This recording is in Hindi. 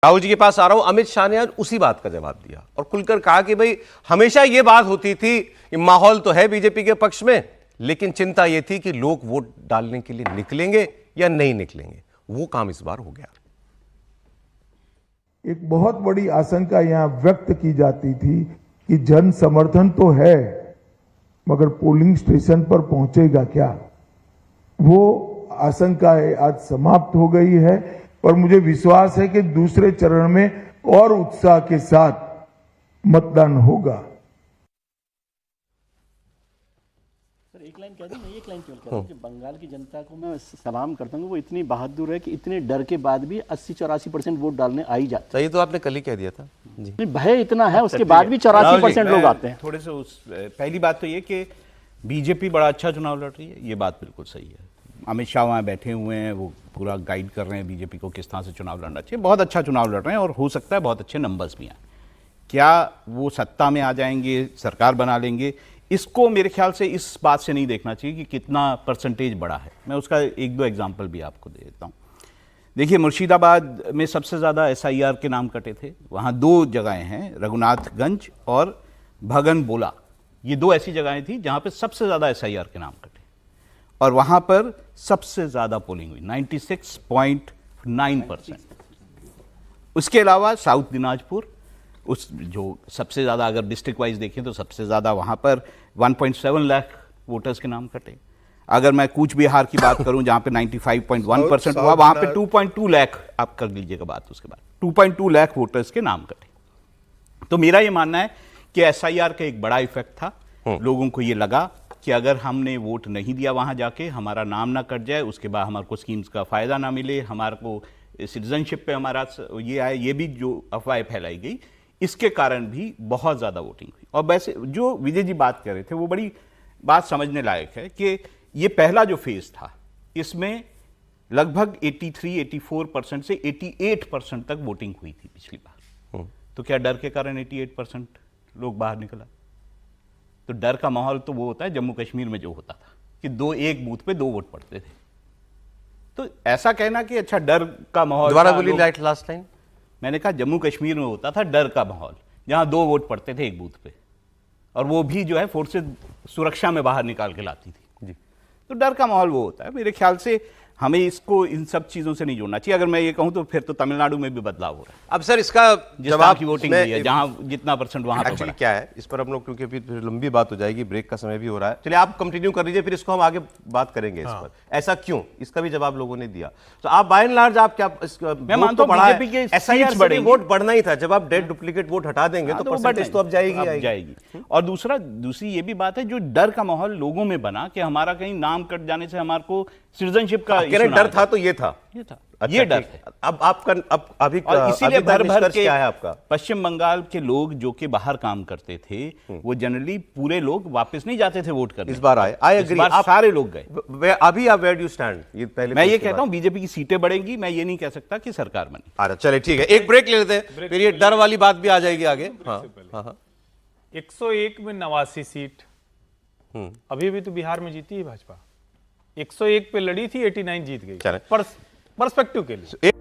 राहुल जी के पास आ रहा हूं। अमित शाह ने आज उसी बात का जवाब दिया और खुलकर कहा कि भाई हमेशा यह बात होती थी कि माहौल तो है बीजेपी के पक्ष में, लेकिन चिंता यह थी कि लोग वोट डालने के लिए निकलेंगे या नहीं निकलेंगे। वो काम इस बार हो गया। एक बहुत बड़ी आशंका यहां व्यक्त की जाती थी कि जन समर्थन तो है मगर पोलिंग स्टेशन पर पहुंचेगा क्या। वो आशंका आज समाप्त हो गई है और मुझे विश्वास है कि दूसरे चरण में और उत्साह के साथ मतदान होगा। सर एक लाइन कह दूं, मैं एक लाइन केवल कह दूं कि बंगाल की जनता को मैं सलाम करता हूं, वो इतनी बहादुर है कि इतने डर के बाद भी 80-84% वोट डालने आ ही जाते हैं। ये तो आपने कल ही कह दिया था जी। नहीं, भय इतना है, उसके बाद भी 84% लोग आते हैं। थोड़े से पहली बात तो ये कि बीजेपी बड़ा अच्छा चुनाव लड़ रही है, ये बात बिल्कुल सही है। अमित शाह वहाँ बैठे हुए हैं, वो पूरा गाइड कर रहे हैं बीजेपी को किस तरह से चुनाव लड़ना चाहिए। बहुत अच्छा चुनाव लड़ रहे हैं और हो सकता है बहुत अच्छे नंबर्स भी आए। क्या वो सत्ता में आ जाएंगे, सरकार बना लेंगे, इसको मेरे ख्याल से इस बात से नहीं देखना चाहिए कि कितना परसेंटेज बढ़ा है। मैं उसका एक दो एग्जाम्पल भी आपको दे देता हूँ। देखिए, मुर्शिदाबाद में सबसे ज़्यादा SIR के नाम कटे थे। वहाँ दो जगहें हैं, रघुनाथगंज और भगनबोला। ये दो ऐसी जगहें थी जहाँ पे सबसे ज़्यादा SIR के नाम कटे और वहाँ पर सबसे ज़्यादा पोलिंग हुई 96.9%। उसके अलावा साउथ दिनाजपुर, उस जो सबसे ज़्यादा अगर डिस्ट्रिक्ट वाइज देखें तो सबसे ज़्यादा वहाँ पर 1.7 लाख वोटर्स के नाम कटे। अगर मैं कूच बिहार की बात करूं जहाँ पे 95.1% हुआ, वहाँ पे 2.2 लाख, आप कर लीजिएगा बात उसके बाद, 2.2 लाख वोटर्स के नाम कटे। तो मेरा ये मानना है कि SIR का एक बड़ा इफेक्ट था। लोगों को ये लगा कि अगर हमने वोट नहीं दिया वहाँ जाके, हमारा नाम ना कट जाए, उसके बाद हमारे को स्कीम्स का फ़ायदा ना मिले, हमारे को सिटीजनशिप पे हमारा ये आए, ये भी जो अफवाह फैलाई गई, इसके कारण भी बहुत ज़्यादा वोटिंग हुई। और वैसे जो विजय जी बात कर रहे थे वो बड़ी बात समझने लायक है कि ये पहला जो फेज़ था, इसमें लगभग 83-84% से 88% तक वोटिंग हुई थी पिछली बार। तो क्या डर के कारण 88% लोग बाहर निकला? तो डर का माहौल तो वो होता है जम्मू कश्मीर में जो होता था कि एक बूथ पे 2 वोट पड़ते थे। तो ऐसा कहना कि अच्छा डर का माहौल, दोबारा बोलिए लाइट लास्ट लाइन। मैंने कहा जम्मू कश्मीर में होता था डर का माहौल, जहां 2 वोट पड़ते थे एक बूथ पे, और वो भी जो है फोर्सेज सुरक्षा में बाहर निकाल के लाती थी जी। तो डर का माहौल वो होता है। मेरे ख्याल से हमें इसको इन सब चीजों से नहीं जोड़ना चाहिए। अगर मैं ये कहूं तो फिर तो तमिलनाडु में भी बदलाव हो रहा है। अब सर इसका जवाब की वोटिंग हुई है, जहां जितना परसेंट वहां पर एक्चुअली क्या है, इस पर हम लोग क्योंकि फिर लंबी बात हो जाएगी, ब्रेक का समय भी हो रहा है। चलिए आप कंटिन्यू कर लीजिए, फिर इसको हम आगे बात करेंगे। इस पर ऐसा क्यों, इसका भी जवाब लोगों ने दिया। तो आप बाय एंड लार्ज आप क्या, मैं मानता हूं बीजेपी के SIR से वोट बढ़ना ही था। जब आप डेड डुप्लीकेट वोट हटा देंगे तो परसेंटेज तो अब जाएगी। और दूसरी ये भी बात है, जो डर का माहौल लोगों में बना कि हमारा कहीं नाम कट जाने से हमारे को सिटीजनशिप का डर था, तो ये था। अच्छा, ये डर है। अब आपका अभी इसीलिए भर भर के क्या है आपका? पश्चिम बंगाल के लोग जो कि बाहर काम करते थे, वो जनरली पूरे लोग वापस नहीं जाते थे वोट करने। इस बार आए, आई एग्री, आप सारे लोग गए। अभी आप वेयर डू स्टैंड? ये पहले मैं ये कहता हूं बीजेपी की सीटें बढ़ेंगी, मैं ये नहीं कह सकता कि सरकार बने। अरे चले ठीक है, एक ब्रेक ले लेते हैं, फिर ये डर वाली बात भी आ जाएगी आगे। हाँ। 101 में 89 सीट अभी भी तो बिहार में जीती है भाजपा। 101 पे लड़ी थी, 89 जीत गई। पर्सपेक्टिव के लिए